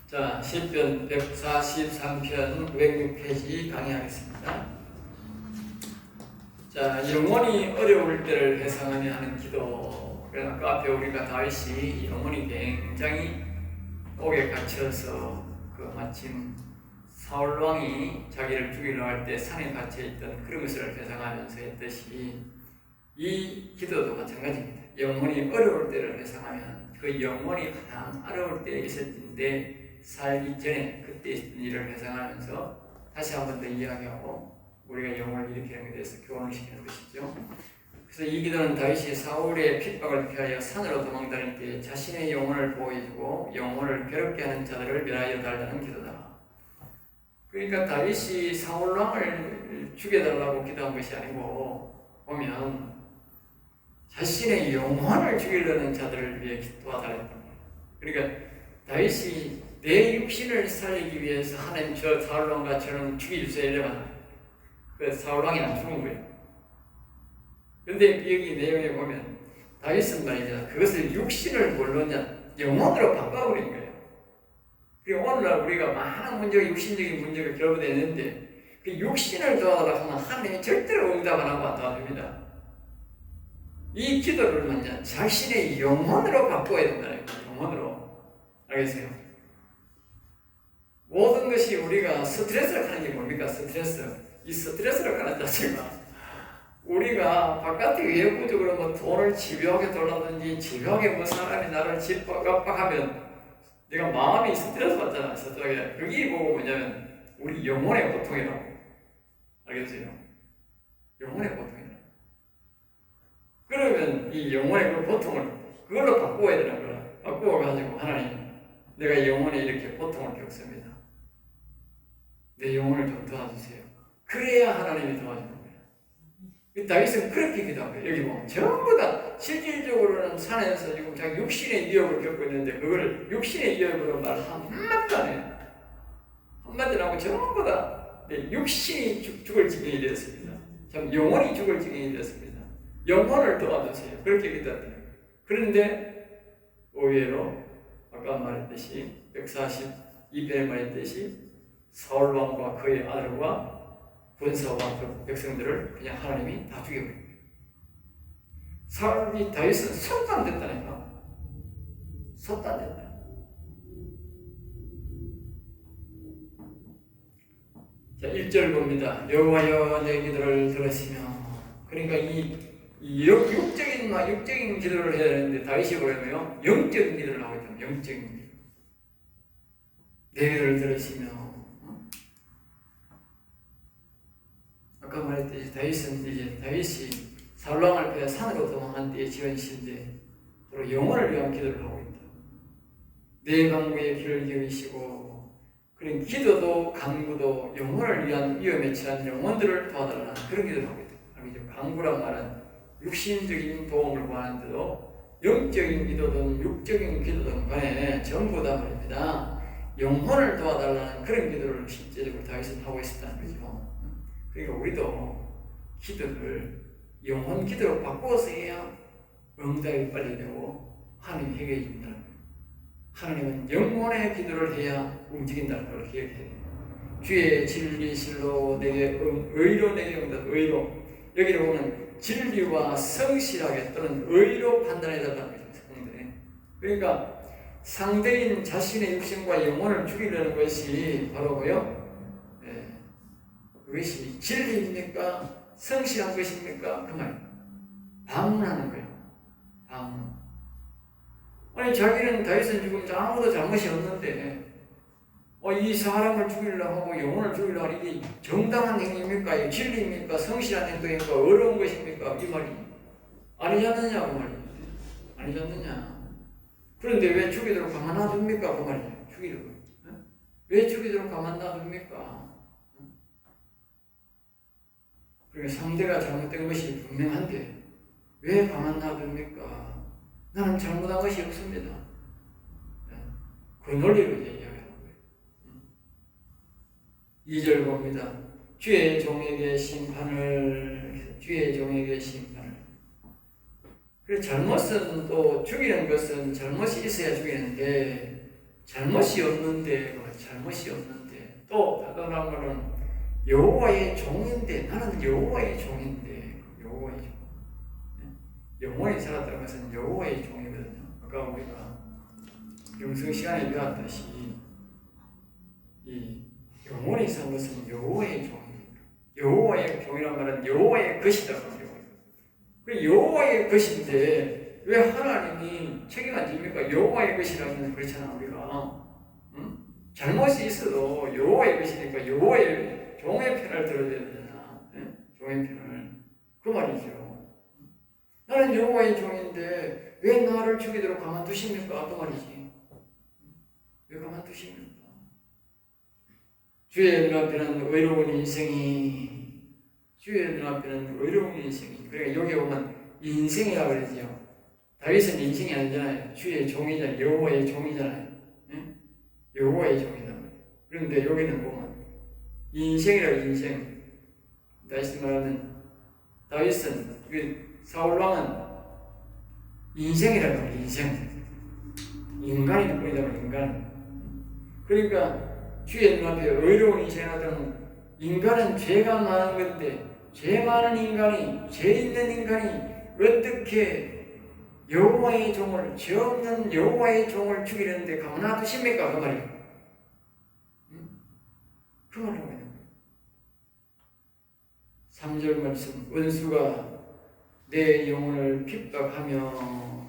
자, 시편 143편 906페이지 강의하겠습니다. 자, 영혼이 어려울 때를 회상하며 하는 기도. 그래서 아까 앞에 우리가 다윗이 영혼이 굉장히 옥에 갇혀서 마침 사울 왕이 자기를 죽이려 할 때 산에 갇혀있던 그런 것을 회상하면서 했듯이 이 기도도 마찬가지입니다. 영혼이 어려울 때를 회상하면 그 영혼이 가장 어려울 때 있을 텐데 살기 전에 그때 있었던 일을 회상하면서 다시 한 번 더 이야기하고 우리가 영혼을 일으키는 것에 대해서 교훈을 시키는 것이죠. 그래서 이 기도는 다윗이 사울의 핍박을 피하여 산으로 도망다닐 때 자신의 영혼을 보호해주고 영혼을 괴롭게 하는 자들을 멸하여 달라는 기도다. 그러니까 다윗이 사울 왕을 죽여달라고 기도한 것이 아니고 보면 자신의 영혼을 죽이려는 자들을 위해 도와달랬던 거예요. 그러니까 다윗이 내 육신을 살리기 위해서 하나님 저 사울왕과 저는 죽여주세요 이러면 그 사울왕이 안 죽은 거예요. 그런데 여기 내용에 보면 다윗은 말이죠. 그것을 육신을 뭘로 영혼으로 바꿔버린 거예요. 그리고 오늘날 우리가 많은 문제가 육신적인 문제가 결부되는데 그 육신을 도와달라고 하면 하나님이 절대로 응답 안 하고 안 도와줍니다. 이 기도를 먼저 자신의 영혼으로 바꿔야 된다는 거예요. 영혼으로. 알겠어요? 모든 것이 우리가 스트레스를 하는 게 뭡니까? 스트레스. 이 스트레스를 하는 자체가 우리가 바깥에 외부적으로 뭐 돈을 집요하게 돌라든지 집요하게 뭐 사람이 나를 압박하면 내가 마음이 스트레스 받잖아. 스트레스. 여기 보고 뭐냐면 우리 영혼의 고통이라고. 알겠어요? 영혼의 고통이라고. 그러면 이 영혼의 그 고통을 그걸로 바꾸어야 되는 거야. 바꾸어가지고 하나님 내가 영혼에 이렇게 고통을 겪습니다. 내 영혼을 좀 도와주세요. 그래야 하나님이 도와주는 거야. 다윗은 그렇게 기도한 거예요. 여기 보면 전부 다 실질적으로는 산에서 지금 자기 육신의 위협을 겪고 있는데 그걸 육신의 위협으로 말 한마디도 안 해요. 한마디도 안 하고 전부 다 육신이 죽을 지경이 되었습니다. 참 영혼이 죽을 지경이 되었습니다. 영혼을 도와주세요. 그렇게 기도했대요. 그런데 의외로 아까 말했듯이 142편에 말했듯이 사울왕과 그의 아들과 군사와 그 백성들을 그냥 하나님이 다 죽여버린 거예요. 사울이 다윗은 손도 안 댔다니까. 손도 안 댔다. 자, 1절 봅니다. 여호와여 내 기도를 들으시며. 그러니까 이 육적인 기도를 해야 되는데 다윗이 뭐냐면요 영적인 기도를 하고 있다. 영적인 기도. 내 기도를 들으시며. 아까 말했듯이 다윗이 사울왕을 피해 산으로 도망한 때의 지은 시인데 바로 영혼을 위한 기도를 하고 있다. 내 강구의 길을 기울이시고 그런 기도도 강구도 영혼을 위한 위험에 처한 영혼들을 도와달라는 그런 기도를 하고 있다. 강구란 말은 육신적인 도움을 구하는데도 영적인 기도든 육적인 기도든 간에 전부 다 말입니다. 영혼을 도와달라는 그런 기도를 실제적으로 다윗은 하고 있었다는 거죠. 그러니까 우리도 기도를 영혼 기도로 바꾸어서 해야 응답이 빨리 되고 하나님이 해결해 준다는 거예요. 하나님은 영혼의 기도를 해야 움직인다는 걸 기억해야 돼요. 주의 진리실로 내게 의로 내게 응답. 의로 여기를 보면 진리와 성실하게 또는 의로 판단해달라는 거죠. 그러니까 상대인 자신의 육신과 영혼을 죽이려는 것이 바로 뭐요? 그것이 진리입니까? 성실한 것입니까? 그 말이에요. 방문하는 거예요. 방문. 아니 자기는 다윗은 지금 아무도 잘못이 없는데 이 사람을 죽이려고 하고 영혼을 죽이려고 하는 이게 정당한 행위입니까? 이게 진리입니까? 성실한 행동입니까? 어려운 것입니까? 이 말이 아니지 않느냐 그 말이에요. 아니지 않느냐. 그런데 왜 죽이도록 가만 놔둡니까? 그 말이에요. 죽이도록. 왜 죽이도록 가만 놔둡니까? 그러니까 상대가 잘못된 것이 분명한데 왜 가만 놔둡니까? 나는 잘못한 것이 없습니다. 그 논리로 이제 이야기하는 거예요. 2절 봅니다. 주의 종에게 심판을. 그래서 잘못은 또 죽이는 것은 잘못이 있어야 죽이는데 잘못이 없는데 또 다른 말은 여호와의 종인데 나는 여호와의 종인데 여호와의 종. 영원히 살았다는 것은 여호와의 종이거든요. 아까 우리가 영성 시간에 배웠듯이 이 영원히 산 것은 여호와의 종입니다. 여호와의 종이란 말은 여호와의 것이다. 그 여호와의 것인데 왜 하나님이 책임 안 집니까? 여호와의 것이라면 그렇잖아 우리가. 응? 잘못이 있어도 여호와의 것이니까 여호와의 종의 편을 들어야 되잖아. 응? 종의 편을. 그 말이죠. 나는 여호와의 종인데 왜 나를 죽이도록 가만두십니까? 그 말이지. 왜 가만두십니까? 주의 눈앞에는 의로운 인생이 그러니까 여기 보면 인생이라고 그러지요. 다윗은 인생이 아니잖아요. 주의 종이잖아요. 여호와의 종이잖아요. 응? 여호와의 종이다. 그런데 여기는 보면 인생이라고 인생. 다시 말하면 다윗은 사울 왕은 인생이라고 해요. 인간이 뿐이다. 인간. 그러니까 주의 눈앞에 의로운 인생하던 인간은 죄가 많은 건데 죄 많은 인간이 죄 있는 인간이 어떻게 여호와의 종을 죄 없는 여호와의 종을 죽이는데 가만두십니까? 그 말이에요. 그 말이라고 해요. 3절 말씀 원수가 내 영혼을 핍박하며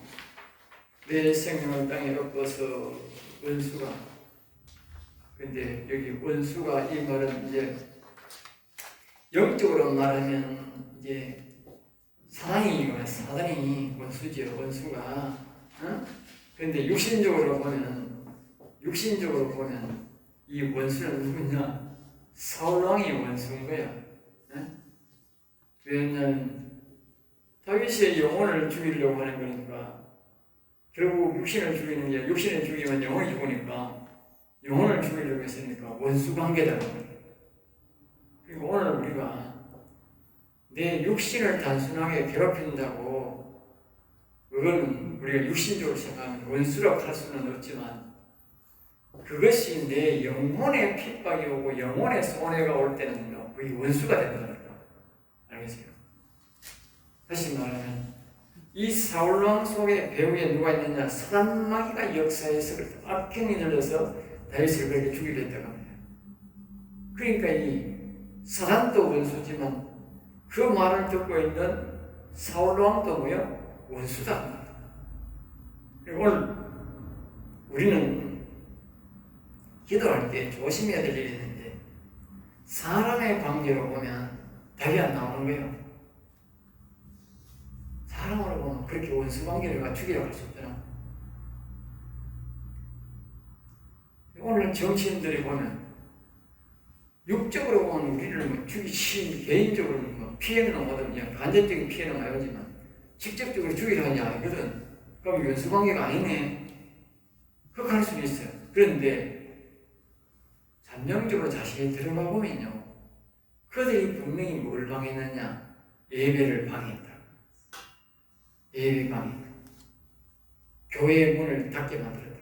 내 생명을 땅에 엎어서 원수가 근데 여기 원수가 이 말은 이제 영적으로 말하면 이제 사단이 원수죠. 원수가. 그런데 육신적으로 보면 이 원수는 누구냐? 사울 왕이 원수인 거야. 왜냐하면 다윗의 영혼을 죽이려고 하는 거니까 결국 육신을 죽이는 게 육신을 죽이면 영혼이 죽으니까 영혼을 죽이려고 했으니까 원수 관계다. 그리고 오늘 우리가 내 육신을 단순하게 괴롭힌다고 그건 우리가 육신적으로 생각하면 원수라고 할 수는 없지만 그것이 내 영혼의 핍박이 오고 영혼의 손해가 올 때는 그게 원수가 되는 거니까. 알겠어요? 다시 말하면 이 사울왕 속에 배후에 누가 있느냐? 사단마귀가 역사에서 악행이 늘려서 다윗을 그렇게 죽이려 했다고 합니다. 그러니까 이 사단도 원수지만 그 말을 듣고 있는 사울왕도 뭐야? 원수다. 그리고 오늘 우리는 기도할 때 조심해야 될 일이 있는데 사람의 관계로 보면 답이 안 나오는 거예요. 사람으로 보면 그렇게 원수 관계를 죽이려고 할 수 없잖아. 오늘 정치인들이 보면 육적으로 보면 우리를 죽이시 개인적으로 피해는 오거든요. 간접적인 피해는 많이 오지만 직접적으로 죽이려 하냐 아니거든. 그럼 원수 관계가 아니네. 그렇게 할 수는 있어요. 그런데 잠정적으로 자신이 들어가 보면요. 그들이 분명히 뭘 방해했느냐? 예배를 방해했다. 예배 방해. 교회의 문을 닫게 만들었다.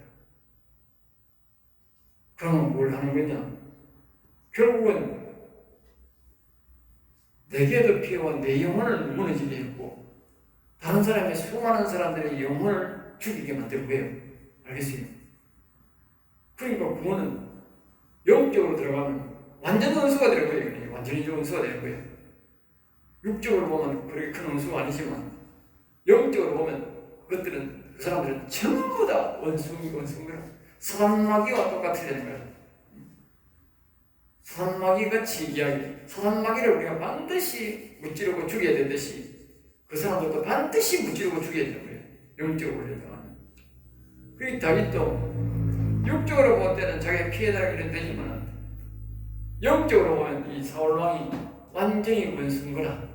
그러면 뭘 하는 거냐? 결국은 내게도 피해와 내 영혼을 무너지게 했고 다른 사람의 수많은 사람들의 영혼을 죽이게 만들 거예요. 알겠어요? 그러니까 그거는 영적으로 들어가면 완전 원수가 될 거예요. 완전히 원수가 될 거예요. 육적으로 보면 그렇게 큰 원수가 아니지만 영적으로 보면 그것들은 그 사람들은 전부 다 원수인 거야. 사단마귀와 똑같이 되는 거야. 사단마귀 같이 사단마귀를 우리가 반드시 무찌르고 죽여야 되듯이 그 사람들도 반드시 무찌르고 죽여야 되는 거예요. 영적으로 올려다가는. 그러니까 다윗도 육적으로 볼 때는 자기가 피해자라기는 되지만 영적으로 보면 이 사울왕이 완전히 원수인 거라.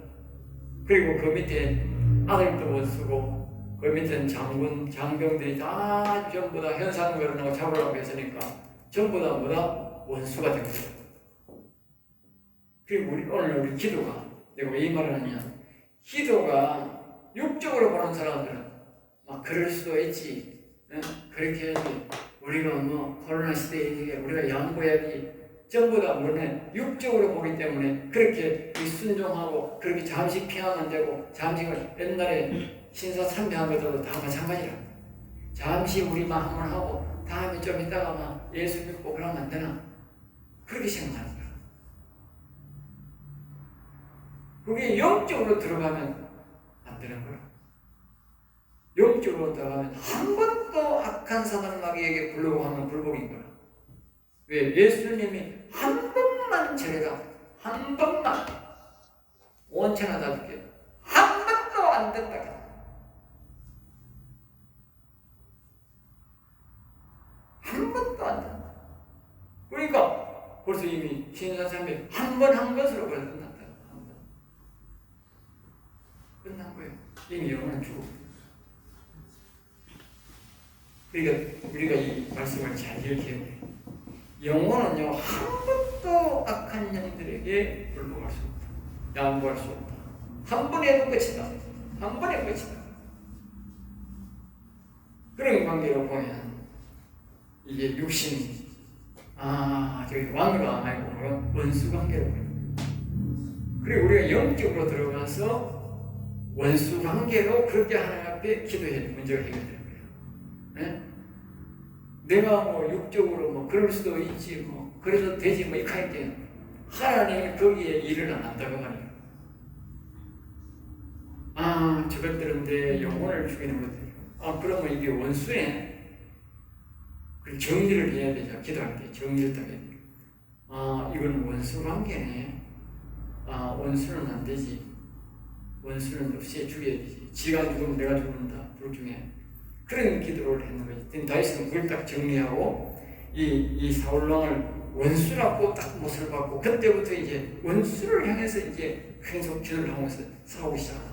그리고 그 밑에 아들도 원수고 그 밑에는 장군, 장병들이 다 전부 다 현상거론하고 잡으려고 했으니까 전부 다 뭐다? 원수가 된 거예요. 그리고 오늘 우리 기도가 내가 왜 이 말을 하냐? 기도가 육적으로 보는 사람들은 막 그럴 수도 있지, 그렇게 해야지 우리가 뭐 코로나 시대에 우리가 양보해야지 전부 다 뭐냐 육적으로 보기 때문에 그렇게 순종하고 그렇게 잠시 피하면 되고 잠시 옛날에 신사 참배한 것들도 다 마찬가지라. 잠시 우리 마음을 하고 다음에 좀 있다가 막 예수 믿고 그러면 안 되나? 그렇게 생각하는 거야. 그게 영적으로 들어가면 안 되는 거야. 영적으로 들어가면 한 번도 악한 사단 마귀에게 굴려고 하면 불복인 거야. 왜? 예수님이 한 번만 제가 한 번만 원천하 다 줄게 한 번도 안 된다. 한 번도 안 된다. 그러니까 벌써 이미 신사참배 한 번 한 것으로 벌써 끝났다. 한 번. 끝난 거예요. 이미 영혼은 죽었고. 그러니까 우리가 이 말씀을 잘 기억해야 돼. 영혼은요 한 번도 악한 영들에게 불복할 수 없다. 양보할 수 없다. 한 번 해도 끝이다. 한 번에 끝이다. 그런 관계로 보면 이게 육신이 저기 왕과 아니고 원수 관계로 보여요. 그리고 우리가 영적으로 들어가서 원수 관계로 그렇게 하나님 앞에 기도해 문제가 해결되는 거예요. 네? 내가 뭐 육적으로 뭐 그럴 수도 있지 뭐 그래도 되지 뭐 이렇게 할게 하나님이 거기에 일을 안 한다고 말이에요. 저것들은 내 영혼을 죽이는 것들이에요. 그러면 이게 원수네. 그 정리를 해야 되죠. 기도할 때 정리를 딱 해야 돼요. 이건 원수 관계네. 원수는 안 되지. 원수는 없이 죽여야 되지. 지가 죽으면 내가 죽는다. 둘 중에. 그런 기도를 했는 거지. 다윗은 그걸 딱 정리하고 이 사울왕을 원수라고 딱 못을 받고 그때부터 이제 원수를 향해서 이제 계속 기도를 하면서 싸우기 시작하는 거예요.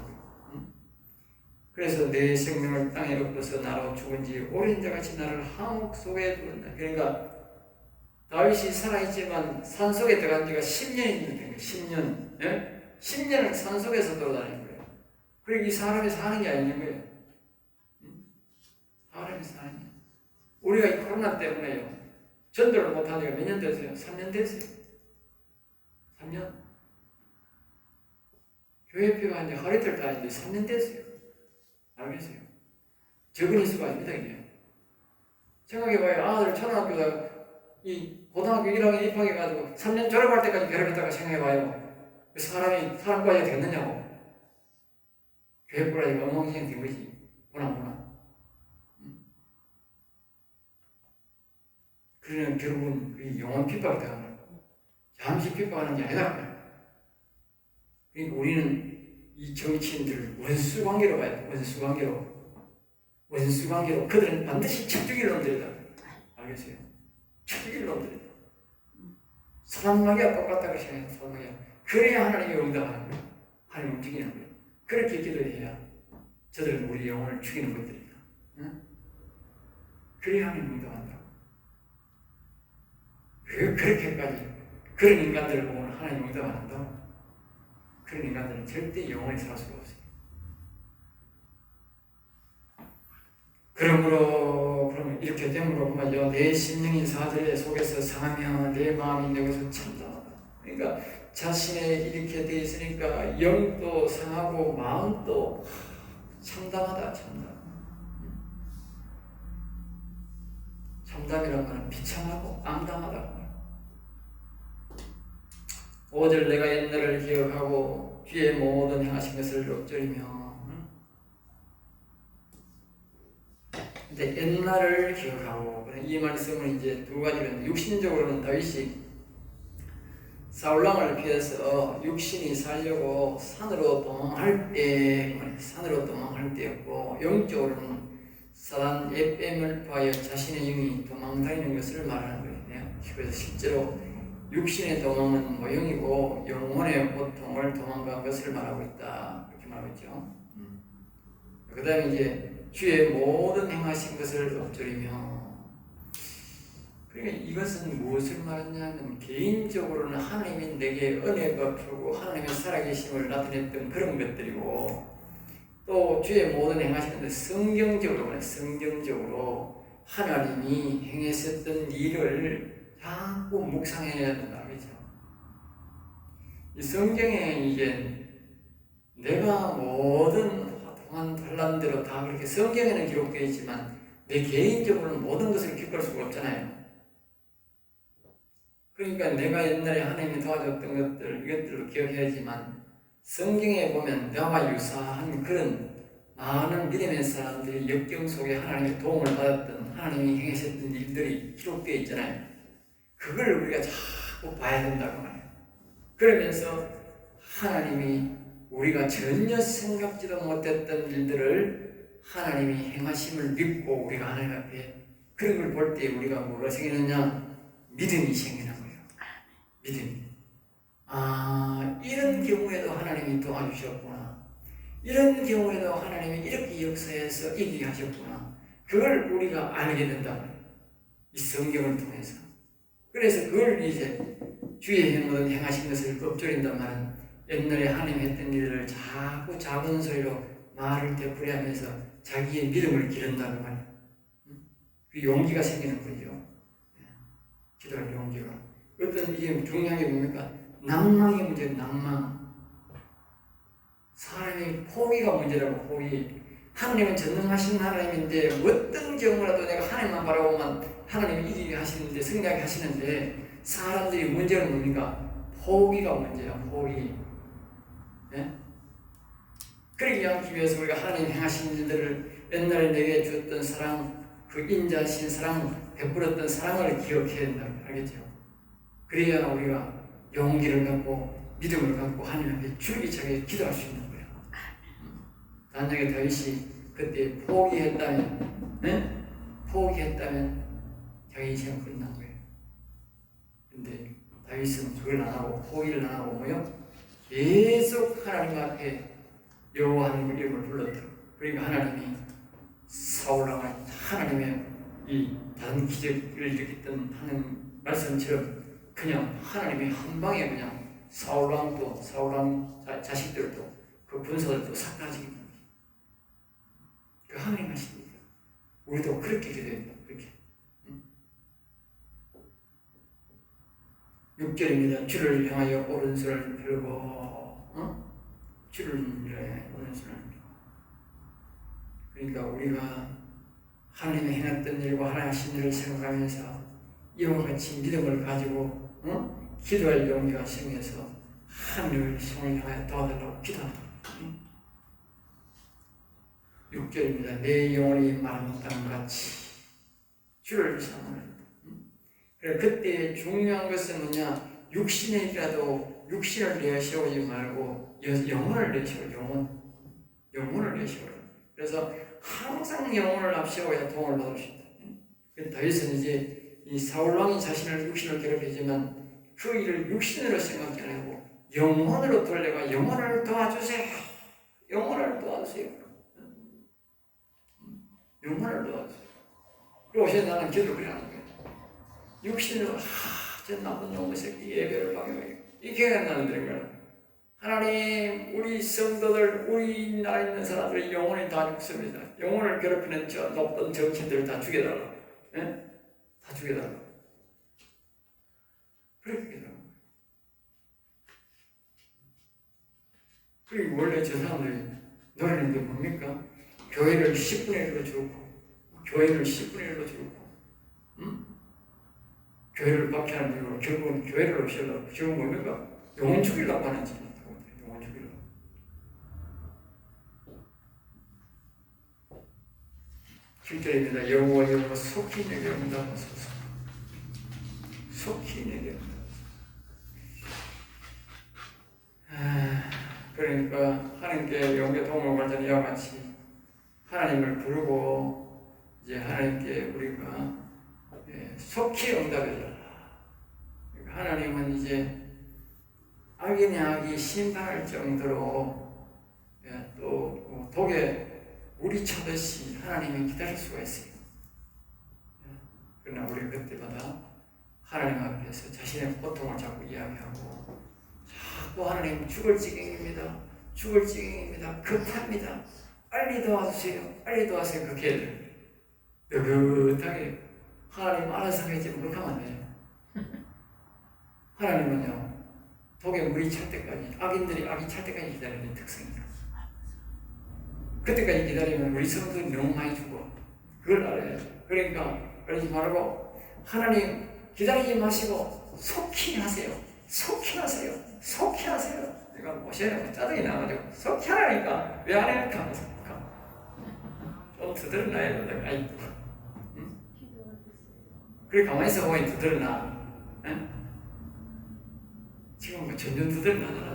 그래서 내 생명을 땅에 엎어서 나로 죽은지 오랜 자같이 나를 함옥 속에 두었다. 그러니까 다윗이 살아있지만 산속에 들어간 지가 10년이 된 거예요. 10년. 예? 10년을 산속에서 돌아다니는 거예요. 그리고 이 사람이 사는 게 아닌 거예요. 사람이 사는 게. 우리가 이 코로나 때문에요. 전도를 못한 지가 몇 년 됐어요? 3년 됐어요. 3년. 교회표가 이제 하루 이틀 다니는데 3년 됐어요. 알겠어요? 적은 수가 아닙니다, 이게. 생각해봐요. 아들 초등학교다 이 고등학교 1학년 입학해가지고 3년 졸업할 때까지 괴롭혔다가 생각해봐요. 그 사람까지 됐느냐고. 교회보라 이거 엉망진창 된 거지. 보나. 그러면 결국은 영혼 핍박이 되는 거야. 잠시 핍박하는 게 아니다. 그러니까 우리는 이 정치인들을 원수 관계로 봐야 돼. 원수 관계로. 그들은 반드시 쳐 죽일 놈들이다. 알겠어요? 쳐 죽일 놈들이다. 사단마귀와 똑같다고 생각해요. 사단마귀와. 그래야 하나님이 응답하는 거예요. 하나님 움직이는 거예요. 그렇게 기도해야 저들은 우리 영혼을 죽이는 것들이다. 응? 그래야 하나님 응답한다. 그렇게까지 그런 인간들을 보면 하나님 응답 안 한다. 그런 인간들은 절대 영원히 살 수가 없어요. 그러면 이렇게 됨으로 말이죠. 내 심령인 사들 속에서 상하며 내 마음이 내 것을 참담하다. 그러니까 자신의 이렇게 돼 있으니까 영도 상하고 마음도 참담하다. 참담이라는 것은 비참하고 암담하다. 5절 내가 옛날을 기억하고 뒤에 모든 행하신 것을 엎드리며. 근데 옛날을 기억하고 이 말씀은 이제 두 가지로 육신적으로는 다윗이 사울왕을 피해서 육신이 살려고 산으로 도망할 때였고 영적으로는 사단 예뱀을 파하여 자신의 영이 도망다니는 것을 말하는 거예요. 그래서 실제로 육신의 도망은 모형이고 영혼의 고통을 도망간 것을 말하고 있다. 이렇게 말하고 있죠. 그 다음에 이제 주의 모든 행하신 것을 엎드리며. 그러니까 이것은 무엇을 말하냐면 개인적으로는 하나님이 내게 은혜가 풀고 하나님의 살아계심을 나타냈던 그런 것들이고 또 주의 모든 행하신 것을 성경적으로 하나님이 행하셨던 일을 자꾸 묵상해야 된다. 그죠? 이 성경에 이제 내가 모든 동안 달란대로 다 그렇게 성경에는 기록되어 있지만 내 개인적으로는 모든 것을 기록할 수가 없잖아요. 그러니까 내가 옛날에 하나님이 도와줬던 것들, 이것들을 기억해야지만 성경에 보면 나와 유사한 그런 많은 믿음의 사람들이 역경 속에 하나님의 도움을 받았던 하나님이 행하셨던 일들이 기록되어 있잖아요. 그걸 우리가 자꾸 봐야 된다고 말해요. 그러면서 하나님이 우리가 전혀 생각지도 못했던 일들을 하나님이 행하심을 믿고 우리가 하나님 앞에 그런 걸 볼 때 우리가 뭐가 생기느냐? 믿음이 생기는 거예요. 믿음이. 아, 이런 경우에도 하나님이 도와주셨구나. 이런 경우에도 하나님이 이렇게 역사해서 이기게 하셨구나. 그걸 우리가 알게 된다. 이 성경을 통해서. 그래서 그걸 이제 주의 행모든 행하신 것을 읊조린단 말은 옛날에 하나님 했던 일을 자꾸 작은 소리로 말을 되풀이하면서 자기의 믿음을 기른다는 말이에요. 그 용기가 생기는 거죠. 기도할 용기가. 어떤 이게 중요한 게 뭡니까? 낭망이 문제예요. 낭망. 사람이 포기가 문제라고. 포기. 하나님은 전능하신 하나님인데 어떤 경우라도 내가 하나님만 바라보면 하나님이 이기게 하시는데 승리하게 하시는데 사람들이 문제는 뭡니까? 포기가 문제야. 포기. 네? 그러기 않기 위해서 우리가 하나님 행하신 일들을 옛날에 내게 주었던 사랑, 그 인자하신 사랑, 베풀었던 사랑을 기억해야 된다. 알겠죠? 그래야 우리가 용기를 갖고 믿음을 갖고 하나님 앞에 줄기차게 기도할 수 있는 거예요. 만약에 다윗이 그때 포기했다면, 네? 포기했다면 자기 인생은 끝난 거예요. 근데 다윗은 그걸 안 하고 포기를 안 하고 뭐요? 계속 하나님 앞에 여호와의 이름을 불렀더라고요. 그러니까 하나님이 사울왕을 하나님의 이 다른 기적을 일으켰던 하는 말씀처럼 그냥 하나님이 한 방에 그냥 사울왕도 사울왕 자식들도 그 군사들도 삭다지게 됩니다. 그 하나님 하십니다. 우리도 그렇게 기도해야 그렇게. 6절입니다. 주를 향하여 오른손을 들고 주를 향하여 오른손을 들고. 그러니까 우리가 하나님의 행했던 일과 하나님 하신 일을 생각하면서 이와 같이 믿음을 가지고 기도할 용기가 생겨서 하나님을 손을 향하여 도와달라고 기도한다. 6절입니다. 내 영혼이 마른 땅같이 주를 사모한다. 그때 중요한 것은 뭐냐? 육신이라도 육신을 내세우지 말고 영혼을 내세워. 영혼을 내세워요. 그래서 항상 영혼을 앞세워야 도움을 받을 수 있다. 다윗은 이제 이 사울왕이 자신을 육신을 괴롭히지만 그 일을 육신으로 생각지 않고 영혼으로 돌려가 영혼을 도와주세요. 영혼을 도와주세요. 영혼을 도와주세요. 그리고 어제 나는 기도를 하는 거예요. 육신으로 저 나쁜 놈의 새끼 예배를 방해해. 이렇게 나는 거예요. 하나님, 우리 성도들, 우리 나라에 있는 사람들의 영혼이 다 죽습니다. 영혼을 괴롭히는 저 높은 정치인들을 다 죽여달라. 예? 다 죽여달라. 그렇게 기도하는 거예요. 그리고 원래 저 사람들이 노래는 게 뭡니까? 교회를 10분의 1로 주고, 교회를 10분의 1로 주고, 교회를 박해하는 이유로 결국은 교회를 없애려고. 지금 뭡니까? 영혼 죽이려고 하는 짓. 영혼 죽이려고. 7절입니다. 여호와 속히 내게 응답하소서. 속히 내게 응답하소서. 그러니까 하나님께 영계 도움을 받는 이와 같이 하나님을 부르고 이제 하나님께 우리가 속히 응답해달라. 그러니까 하나님은 이제 악인의 악이 심판할 정도로 또 독에 물이 차듯이 하나님이 기다릴 수가 있어요. 그러나 우리 그때마다 하나님 앞에서 자신의 고통을 자꾸 이야기하고 자꾸 하나님 죽을 지경입니다. 죽을 지경입니다. 급합니다. 빨리 도와주세요. 빨리 도와주세요. 그렇게 해야 돼요. 느긋하게 하나님 알아서 하겠지 그렇게 하면 안 돼요. 하나님은요 독에 물이 찰 때까지 악인들이 악이 찰 때까지 기다리는 특성이에요. 그때까지 기다리면 우리 성도들이 너무 많이 죽어. 그걸 알아야 돼. 그러니까 그러지 말고 하나님 기다리지 마시고 속히 하세요. 속히 하세요. 속히 하세요. 내가 모셔야 짜증이 나가지고 속히 하라니까 왜 안 할까? 좀 두드러나야 된다. 아이, 응? 그래 가만히 있어 보니 두드러나. 응? 지금 뭐 전전 두드러나잖아.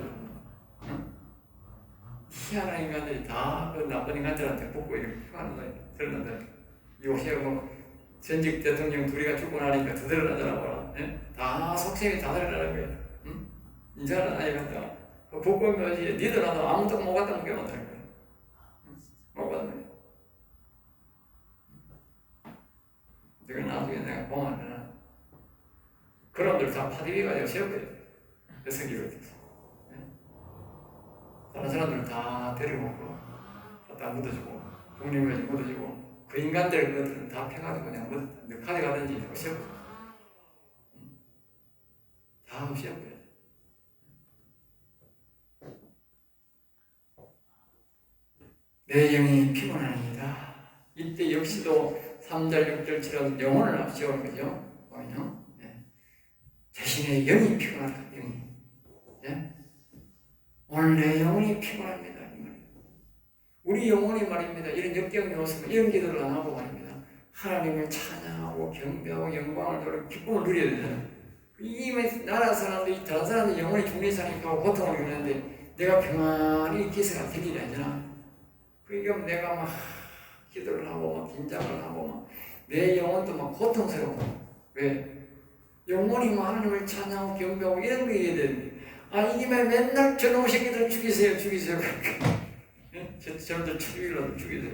응? 희한한 인간들이 다 그 나쁜 인간들한테 뽑고 이렇게 하는 거야. 드러난다. 요새 뭐 전직 대통령 둘이가 죽고 나니까 두드러나잖아. 뭐라. 응? 다 속셈이 다 드러나는 거야. 응? 인자는 아이 같다. 그 복권 묘지에 니들 나도 아무도 못 갔다는 게 많다는 거야. 응? 못 갔다는 거야. 내가 나중에 내가 보면 되나. 그놈들 다 파디비 가지고 세워버려. 여성기를 해서. 다른 사람들 다 데려오고, 다 묻어주고, 독립까지 묻어주고, 그 인간들 그것들은 다 패가지고 그냥 가져가든지 세워버려. 다 세워버려. 내 영이 피곤합니다. 이때 역시도 3절, 6절처럼 영혼을 앞세우는 거죠. 보면요. 자신의 영이 피곤하다. 영이. 예? 오늘 내 영혼이 피곤합니다. 우리 영혼이 말입니다. 이런 역경이 오시면 이런 기도를 안 하고 말입니다. 하나님을 찬양하고 경배하고 영광을 돌리고 기쁨을 누려야 되잖아요. 이 나라 사람들이 다른 사람들 영혼이 중리사니까 고통을 겪는데 내가 평안히 기세가 되기를 하잖아. 그러니까 내가 막 기도를 하고 막 긴장을 하고 막 내 영혼도 막 고통스러워. 왜? 영혼이 막 하나님을 찬양하고 경배하고 이런 거 해야 되는데 이기면 맨날 저놈 새끼들 죽이세요. 저놈들 죽이려고 죽이세요.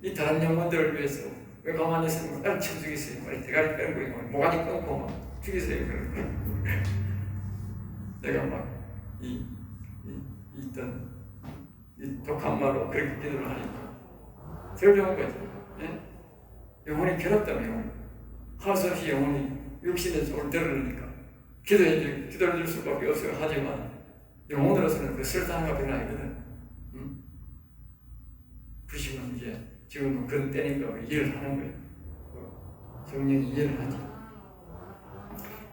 이 다른 영혼들을 위해서 왜 가만히 있으면 빨리 쳐 죽이세요. 빨리 대가리 빼고 모가지 끊고 막 죽이세요. 내가 막 이 독한 말로 그렇게 기도를 하니까 덜 좋은 거죠. 예? 영혼이 괴롭다면 할 수 없이 영혼이 육신의 쪽을 들으니까 기도를 줄 수밖에 없어요. 하지만 영혼으로서는 그 설탕과 별로 아니거든. 응? 부심은 이제 지금은 그런 때니까 이해를 하는 거예요. 성령이 이해를 하지.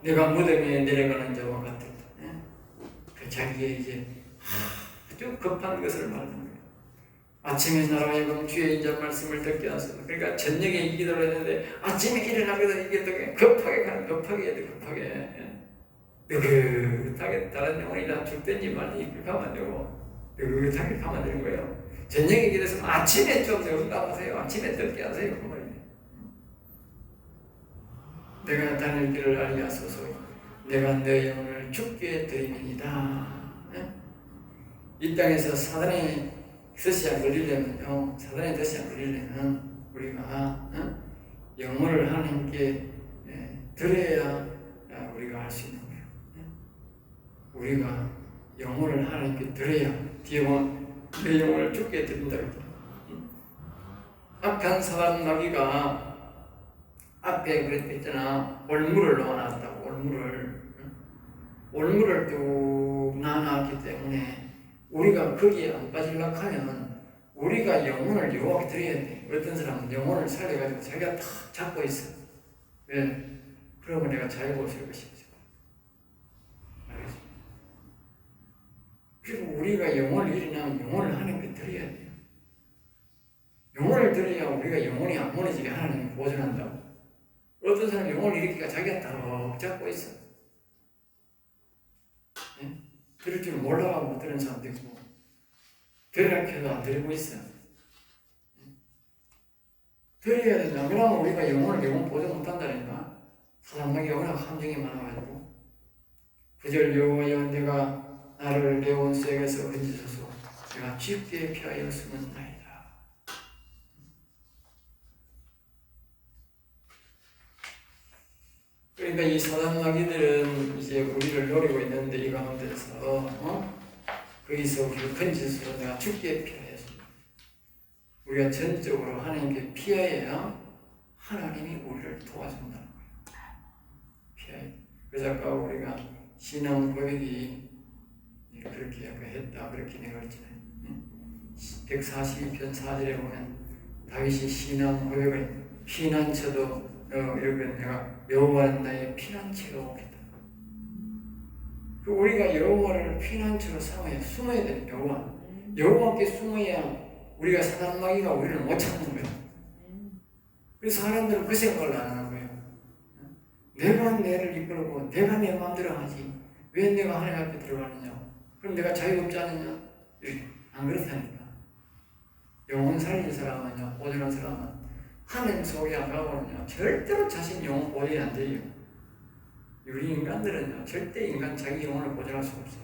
내가 무덤에 내려가는 자와 같았다. 그 자기의 이제 아주 급한 것을 말하는 거예요. 아침에 나라하여금 주의 인자 말씀을 듣게 하소서. 그러니까 저녁에 이 기도를 했는데 아침에 일어나거든 이게 어떻게 급하게 해야 돼. 느긋하게 다른 영혼이 다 죽든지 말든지 그렇게 하면 안 되고 느긋하게 가면 안 되는 거예요. 저녁에 기도해서 아침에 좀 응답하세요. 아침에 듣게 하세요. 그 말이에요. 내가 다닐 길을 알게 하소서. 내가 내 영혼을 죽게 드리니이다. 이 땅에서 사단의 뜻이 안 걸리려면요. 사단의 뜻이 안 걸리려면 우리가 영혼을 하나님께 드려야 우리가 할 수 있는 거예요. 우리가 영혼을 하나님께 드려야 뒤에 보면 내 영혼을 죽게 드린다. 악한 사단 마귀가 앞에 그랬잖아. 올무를 넣어놨다고. 올무를 뚝 넣어놨기 때문에 우리가 거기에 안 빠지려고 하면 우리가 영혼을 여호와께 드려야 돼. 어떤 사람은 영혼을 살려가지고 자기가 탁 잡고 있어. 왜? 그러면 내가 자유가 없을 것이죠. 알겠습니다. 그리고 우리가 영혼을 일어나면 영혼을 하나님께 드려야 돼요. 영혼을 드려야 우리가 영혼이 안 무너지게 하나님이 보존한다고. 어떤 사람은 영혼을 일으키니까 자기가 딱 잡고 있어. 네? 들을 줄 몰라가고 못 들은 사람도 있고 들으라 해도 안 들고 있어. 들어야 된다. 그러면 우리가 영혼 보존 못한다니까. 사람에게 워낙 함정이 많아가지고 9절 여호와여 내가 나를 내 원수에게서 건지소서. 내가 쉽게 피하였으면 나이다. 그러니까 이 사단 마귀들은 이제 우리를 노리고 있는데 이 가운데서 거기서 우리를 건지소서. 내가 죽게 피하였습니다. 우리가 전적으로 하나님께 피해야 하나님이 우리를 도와준다는 거예요. 피해야 돼. 그래서 아까 우리가 신앙 고백이 그렇게 했다 그렇게 내가 했잖아요. 142편 4절에 보면 다윗이 신앙 고백을 피난처도 이렇게 내가 여호와는 나의 피난처가 오겠다. 우리가 여호와를 피난처로 삼아야 숨어야 돼. 여호와께 숨어야 우리가 사단마귀가 우리를 못 찾는 거예요. 그래서 사람들은 그 생각을 안 하는 거예요. 내가 내를 이끌고 내가 내 마음대로 하지 왜 내가 하나님 앞에 들어가느냐? 그럼 내가 자유 없지 않느냐? 안 그렇다니까. 영혼 살린 사람은요, 보존한 사람은 하나님 속에 안 가고는요 절대로 자신 영혼 보존이 안 돼요. 우리 인간들은요 절대 인간 자기 영혼을 보존할 수 없어요.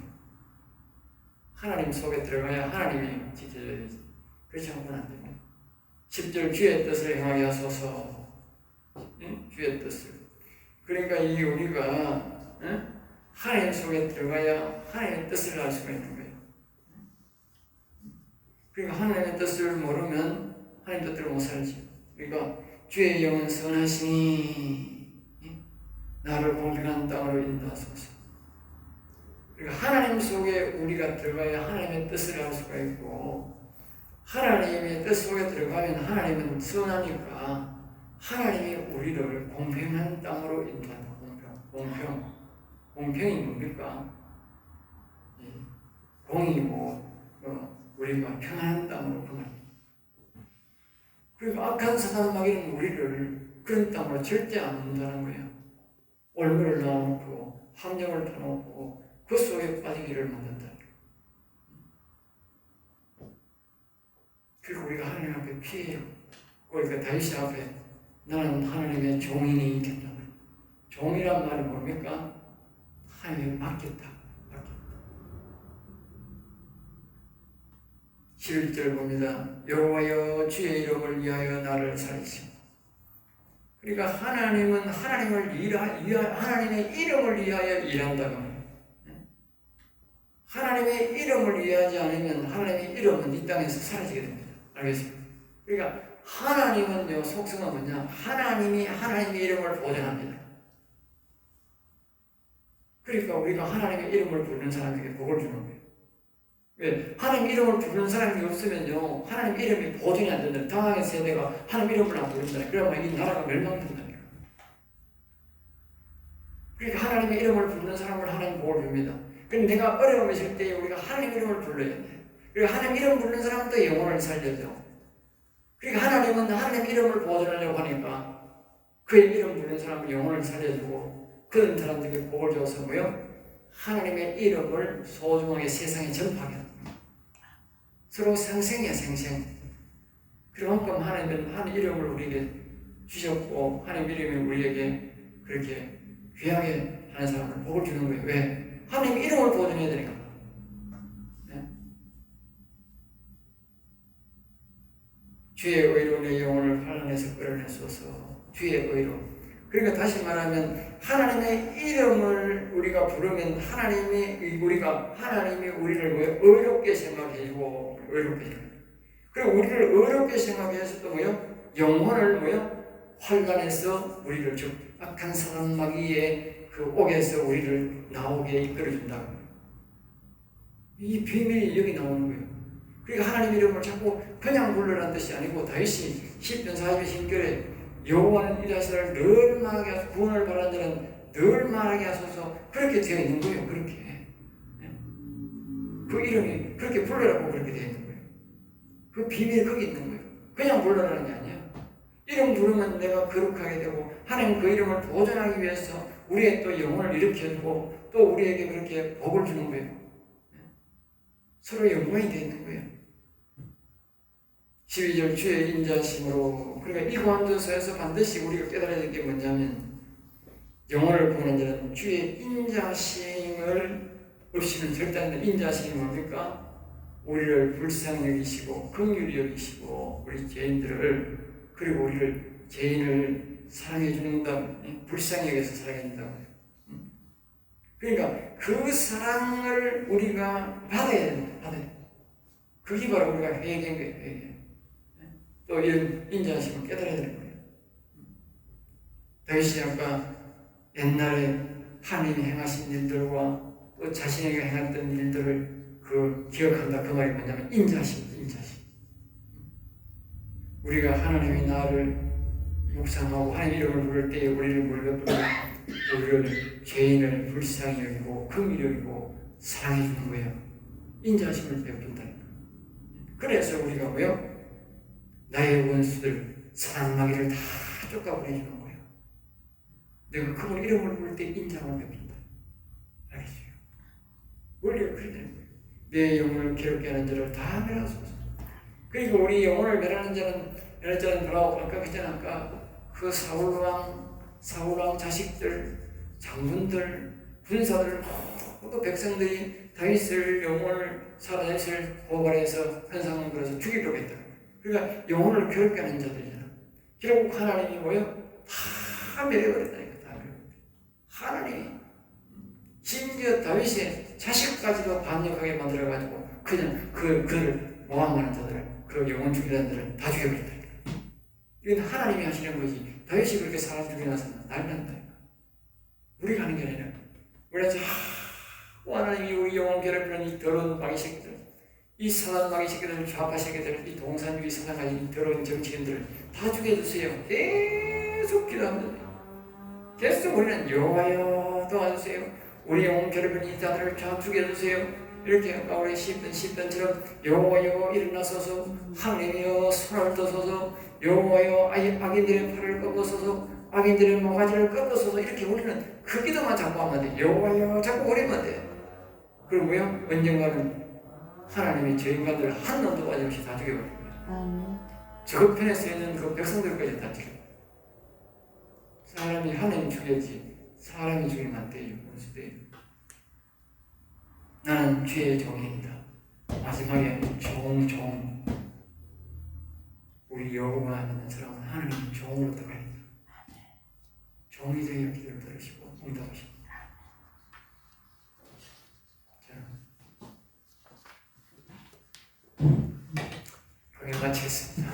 하나님 속에 들어가야 하나님이 지켜줘야 되지. 그렇지 않고는 안 됩니다. 10절 주의 뜻을 행하게 하소서. 주의 뜻을. 그러니까 이 우리가 하나님 속에 들어가야 하나님의 뜻을 알 수가 있는 거예요. 그러니까 하나님의 뜻을 모르면 하나님 뜻대로 못 살지. 그러니까 주의 영은 선하시니 나를 공평한 땅으로 인도하소서. 그러니까 하나님 속에 우리가 들어가야 하나님의 뜻을 알 수가 있고, 하나님의 뜻 속에 들어가면 하나님은 선하니까 하나님이 우리를 공평한 땅으로 인도한다. 공평이 뭡니까? 공이고 우리가 평안한 땅으로 그 말이에요. 그리고 악한 사단마귀는 우리를 그런 땅으로 절대 안 온다는 거예요. 올무를 넣어놓고 함정을 터놓고 그 속에 빠지기를 만든다. 그리고 우리가 하나님 앞에 피해요. 그러니까 다윗이 앞에 나는 하나님의 종인이 있겠다. 종이란 말이 뭡니까? 하나님에 맡겼다. 11절 봅니다. 여호와여 주의 이름을 위하여 나를 살리시오. 그러니까 하나님은 하나님의 이름을 위하여 일한다고 합니다. 하나님의 이름을 위하지 않으면 하나님의 이름은 이 땅에서 사라지게 됩니다. 알겠습니까? 그러니까 하나님은요, 속성은 뭐냐? 하나님이 하나님의 이름을 보존합니다. 그러니까 우리가 하나님의 이름을 부르는 사람에게 복을 주는 거예요. 왜? 하나님 이름을 부르는 사람이 없으면요, 하나님 이름이 보존이 안 된다. 당황의 세대가 하나님 이름을 안 부른다. 그러면 이 나라가 멸망된다니까. 그러니까 하나님의 이름을 부르는 사람을 하나님 복을 줍니다. 근데 내가 어려움이 있을 때 우리가 하나님 이름을 불러야 돼. 그리고 하나님 이름 부르는 사람도 영혼을 살려줘. 그러니까 하나님은 하나님 이름을 보존하려고 하니까 그의 이름 부르는 사람은 영혼을 살려주고 그런 사람들에게 복을 줘서 뭐요? 하나님의 이름을 소중하게 세상에 전파하게 합니다. 서로 생생이야, 생생. 그만큼 하나님은 하나님 이름을 우리에게 주셨고 하나님 이름이 우리에게 그렇게 귀하게 하는 사람을 복을 주는 거예요. 왜? 하나님 이름을 보존해야 되니까. 네? 주의 의로 내 영혼을 환란에서 끌어내소서. 주의 의로. 그러니까 다시 말하면 하나님의 이름을 우리가 부르면 하나님이 우리를 의롭게 생각해주고 의롭게 생각해. 그리고 우리를 의롭게 생각해서 또 영혼을 환란에서 우리를 악한 사단마귀의 그 옥에서 우리를 나오게 이끌어준다고. 이 비밀이 여기 나오는 거예요. 그러니까 하나님 이름을 자꾸 그냥 불러라는 뜻이 아니고 다윗이 시편 40편 여호와는 일하시기를 늘 말하게 하소서. 구원을 바라는 자는 늘 말하게 하소서. 그렇게 되어 있는 거예요. 그렇게. 그 이름이 그렇게 불러라고 그렇게 되어 있는 거예요. 그 비밀이 거기 있는 거예요. 그냥 불러라는 게 아니야. 이름 부르면 내가 거룩하게 되고 하나님 그 이름을 보존하기 위해서 우리의 또 영혼을 일으켜주고 또 우리에게 그렇게 복을 주는 거예요. 서로 연관이 되어 있는 거예요. 12절 주의 인자심으로. 그러니까 이 고한도서에서 반드시 우리가 깨달아야 될 게 뭐냐면 영혼을 보는 자는 주의 인자심을 없이는 절대 안 돼. 인자심이 뭡니까? 우리를 불쌍히 여기시고 긍휼히 여기시고 우리 죄인들을 그리고 우리를 죄인을 사랑해 준다. 불쌍히 여기서 사랑해 준다고. 그러니까 그 사랑을 우리가 받아야 된다. 그게 바로 우리가 회개인 거예요. 회개. 또 이런 인자심을 깨달아야 되는 거예요. 다윗이 아까 옛날에 하나님이 행하신 일들과 또 자신에게 행했던 일들을 그 기억한다. 그 말이 뭐냐면 인자심. 우리가 하나님이 나를 묵상하고 하나님 이름을 부를 때에 우리를 물려주고 우리를 죄인을 불쌍히 여기고 긍휼히 여기고 사랑해 주는 거예요. 인자심을 베푼다니까. 그래서 우리가 뭐요? 나의 원수들 사랑마귀를 다 쫓아보내주는 거예요. 내가 그분 이름을 부를 때 인자를 베푼다. 알겠어요? 원리가 그렇게 되는 거예요. 내 영혼을 괴롭게 하는 자를 다 멸하소서. 그리고 우리 영혼을 멸하는 자는 바로 아까 했잖아. 아까 그 사울왕 자식들, 장군들, 군사들 모두 백성들이 다윗을 영혼을 살아다윗을 고발해서 현상을 그려서 죽이려고 했다. 그러니까 영혼을 괴롭게 하는 자들이잖아. 결국 하나님이 뭐요? 다 멸해버렸다니까. 다 멸해버렸다. 하나님이 심지어 다윗의 자식까지도 반역하게 만들어가지고 그냥 그를 모함하는 자들을 그 영혼 죽이는 자들을 다 죽여버렸다니까. 이건 하나님이 하시는 거지. 다윗이 그렇게 사람 죽여놔서는 난리 난다니까. 우리가 하는 게 아니라 우리가 하나님이 우리 영혼 괴롭히는 이 더러운 마귀 새끼들, 이 사단 마귀 새끼들, 좌파 새끼들, 이 동산주의 사상 가진 이 더러운 정치인들을 다 죽여주세요. 계속 기도합니다. 계속 우리는 여호와여 도와주세요. 우리 영혼 괴롭히는 이 자들을 다 죽여주세요. 이렇게 아까 우리 시편처럼 여호와여 일어나소서, 하나님이여 손을 드소서, 여호와여 악인들의 팔을 꺾어소서, 악인들의 모가지를 꺾어소서. 이렇게 우리는 그 기도만 자꾸 하면 돼. 여호와여 자꾸 오리면 돼. 그럼 뭐야? 언젠가는 하나님이 저 인간들을 한 놈도 빠짐없이 다 죽여버릴 거야. 저편에 서 있는 그 백성들까지 다 죽여. 사람이 하나님 죽여야지 사람이 죽이면 안 돼요. 나는 죄의 종입니다. 마지막에 종 우리 여호와 믿는 사람은 하나님 종으로 들어가야 된다. 종이 되어 기도를 들으시고 응답하십니다. 자, 강의 마치겠습니다.